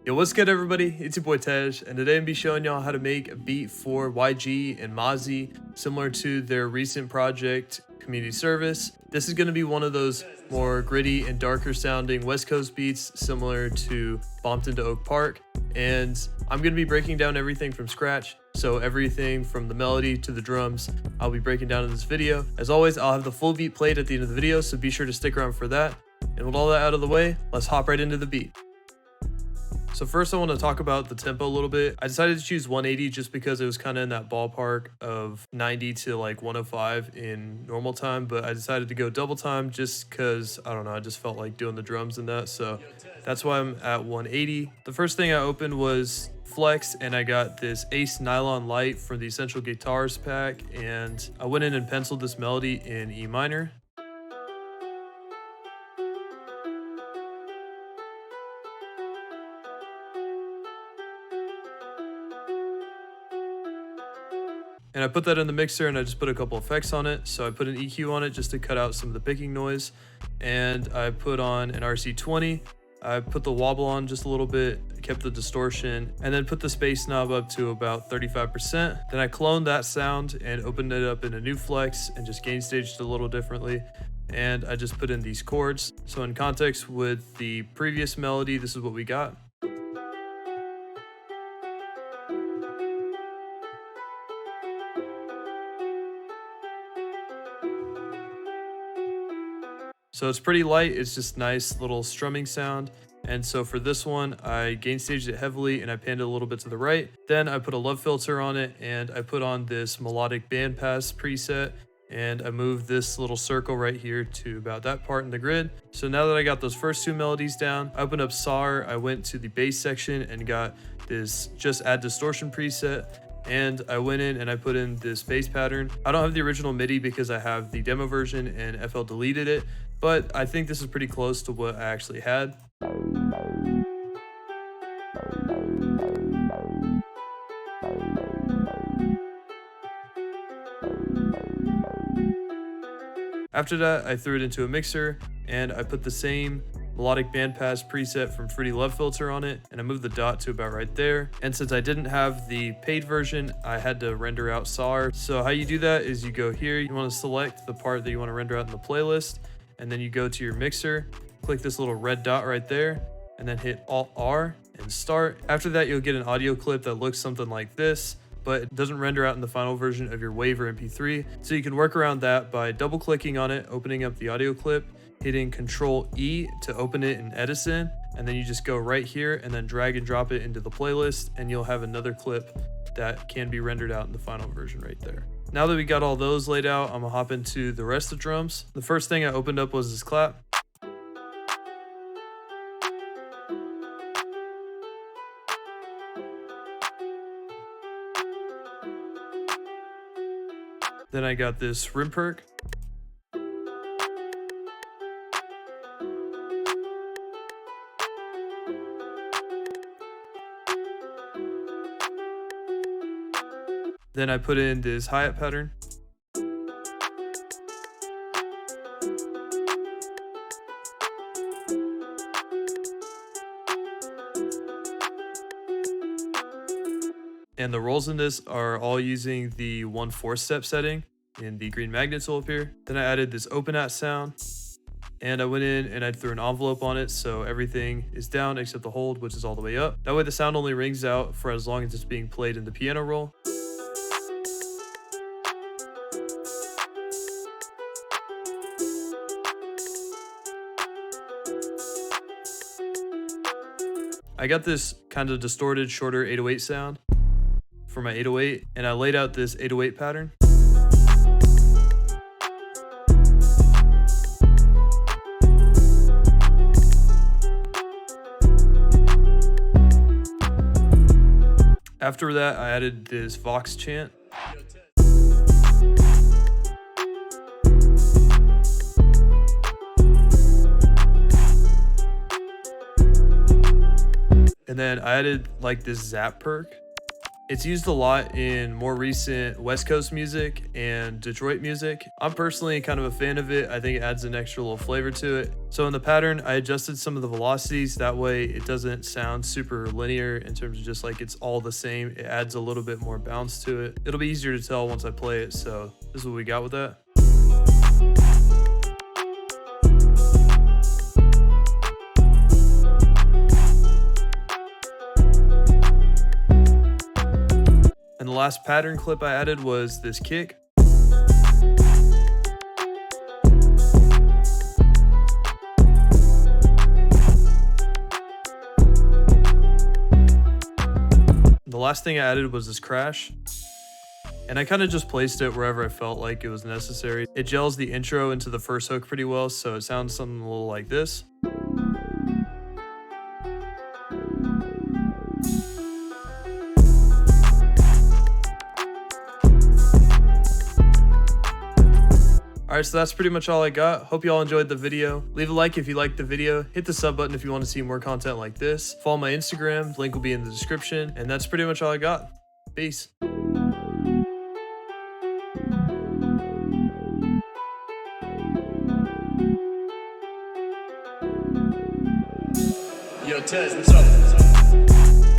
Yo, what's good everybody? It's your boy Tej, and today I'm gonna be showing y'all how to make a beat for YG and Mozzy, similar to their recent project, Community Service. This is gonna be one of those more gritty and darker sounding West Coast beats, similar to Bompton to Oak Park. And I'm gonna be breaking down everything from scratch. So everything from the melody to the drums, I'll be breaking down in this video. As always, I'll have the full beat played at the end of the video, so be sure to stick around for that. And with all that out of the way, let's hop right into the beat. So first I want to talk about the tempo a little bit. I decided to choose 180 just because it was kind of in that ballpark of 90 to like 105 in normal time, but I decided to go double time just because, I don't know, I just felt like doing the drums and that, so that's why I'm at 180. The first thing I opened was Flex, and I got this Ace Nylon Light from the Essential Guitars pack, and I went in and penciled this melody in E minor. And I put that in the mixer and I just put a couple effects on it. So I put an EQ on it just to cut out some of the picking noise. And I put on an RC20. I put the wobble on just a little bit, kept the distortion, and then put the space knob up to about 35%. Then I cloned that sound and opened it up in a new Flex and just gain staged it a little differently. And I just put in these chords. So in context with the previous melody, this is what we got. So it's pretty light, it's just nice little strumming sound. And so for this one, I gain staged it heavily and I panned it a little bit to the right. Then I put a love filter on it and I put on this melodic bandpass preset, and I moved this little circle right here to about that part in the grid. So now that I got those first two melodies down, I opened up SAR, I went to the bass section and got this just add distortion preset. And I went in and I put in this bass pattern. I don't have the original MIDI because I have the demo version and FL deleted it, but I think this is pretty close to what I actually had. After that, I threw it into a mixer and I put the same melodic bandpass preset from Fruity Love Filter on it, and I moved the dot to about right there. And since I didn't have the paid version, I had to render out SAR. So how you do that is you go here, you want to select the part that you want to render out in the playlist, and then you go to your mixer, click this little red dot right there, and then hit Alt-R and start. After that, you'll get an audio clip that looks something like this, but it doesn't render out in the final version of your WAV or MP3. So you can work around that by double clicking on it, opening up the audio clip, hitting Control E to open it in Edison, and then you just go right here and then drag and drop it into the playlist, and you'll have another clip that can be rendered out in the final version right there. Now that we got all those laid out, I'm gonna hop into the rest of the drums. The first thing I opened up was this clap. Then I got this rim perk. Then I put in this hi-hat pattern. And the rolls in this are all using the 1/4 step setting in the green magnet tool up here. Then I added this open at sound, and I went in and I threw an envelope on it so everything is down except the hold, which is all the way up. That way the sound only rings out for as long as it's being played in the piano roll. I got this kind of distorted, shorter 808 sound for my 808, and I laid out this 808 pattern. After that, I added this Vox chant. And then I added like this zap perk. It's used a lot in more recent West Coast music and Detroit music. I'm personally kind of a fan of it. I think it adds an extra little flavor to it. So in the pattern, I adjusted some of the velocities. That way it doesn't sound super linear in terms of just like it's all the same. It adds a little bit more bounce to it. It'll be easier to tell once I play it. So this is what we got with that. And the last pattern clip I added was this kick. The last thing I added was this crash. And I kind of just placed it wherever I felt like it was necessary. It gels the intro into the first hook pretty well, so it sounds something a little like this. Alright, so that's pretty much all I got. Hope you all enjoyed the video. Leave a like if you liked the video. Hit the sub button if you want to see more content like this. Follow my Instagram, link will be in the description. And that's pretty much all I got. Peace. Yo, Tez, what's up?